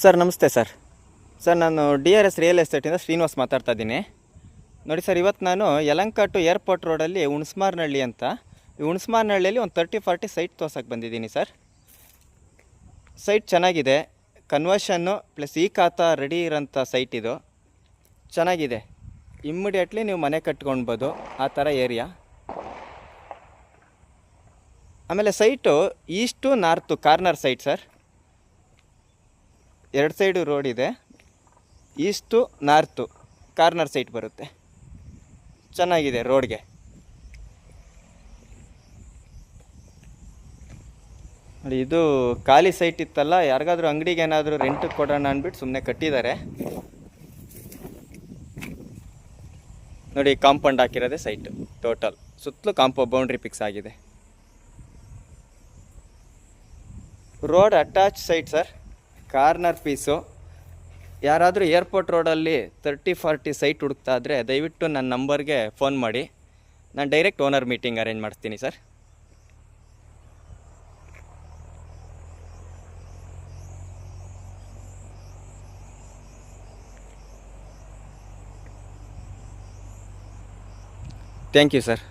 Sir ನಮಸ್ತೆ sir. ನಾನು DRS real ಎಸ್ಟೇಟಿಂದ Srinivas ಮಾತಾಡ್ತಾ ಇದ್ದೀನಿ. ನೋಡಿ ಸರ್, ಇವತ್ತು ನಾನು ಯಲಹಂಕ ಟು ಏರ್ಪೋರ್ಟ್ ರೋಡಲ್ಲಿ ಹುಣಸ್ಮಾರ್ನಹಳ್ಳಿ ಅಂತ, ಈ ಹುಣಸ್ಮಾರ್ನಹಳ್ಳಿಯಲ್ಲಿ ಒಂದು 30-40 ಸೈಟ್ ತೋರ್ಸಕ್ಕೆ ಬಂದಿದ್ದೀನಿ ಸರ್. ಸೈಟ್ ಚೆನ್ನಾಗಿದೆ, ಕನ್ವರ್ಷನ್ನು ಪ್ಲಸ್ ಈ ಖಾತಾ ರೆಡಿ ಇರೋಂಥ ಸೈಟ್ ಇದು. ಚೆನ್ನಾಗಿದೆ, ಇಮ್ಮಿಡಿಯೇಟ್ಲಿ ನೀವು ಮನೆ ಕಟ್ಕೊಳ್ಬೋದು ಆ ಥರ ಏರಿಯಾ. ಆಮೇಲೆ site is to north corner site sir. 2 side road ಇದೆ, ಈಸ್ಟು ನಾರ್ತು ಕಾರ್ನರ್ ಸೈಟ್ ಬರುತ್ತೆ. ಚೆನ್ನಾಗಿದೆ ರೋಡ್ಗೆ. ನೋಡಿ, ಇದು ಖಾಲಿ ಸೈಟ್ ಇತ್ತಲ್ಲ, ಯಾರಿಗಾದ್ರೂ ಅಂಗಡಿಗೆ ಏನಾದರೂ ರೆಂಟಿಗೆ ಕೊಡೋಣ ಅಂದ್ಬಿಟ್ಟು ಸುಮ್ಮನೆ ಕಟ್ಟಿದ್ದಾರೆ. ನೋಡಿ, ಕಾಂಪೌಂಡ್ ಹಾಕಿರೋದೆ ಸೈಟು. ಟೋಟಲ್ ಸುತ್ತಲೂ ಬೌಂಡ್ರಿ ಫಿಕ್ಸ್ ಆಗಿದೆ. Road attach site sir, corner piece. ಯಾರಾದರೂ ಏರ್ಪೋರ್ಟ್ ರೋಡಲ್ಲಿ 30-40 ಸೈಟ್ ಹುಡುಕ್ತಾ ಇದ್ದರೆ ದಯವಿಟ್ಟು ನನ್ನ ನಂಬರ್ಗೆ ಫೋನ್ ಮಾಡಿ, ನಾನು ಡೈರೆಕ್ಟ್ ಓನರ್ ಮೀಟಿಂಗ್ ಅರೇಂಜ್ ಮಾಡ್ತೀನಿ ಸರ್. Thank you sir.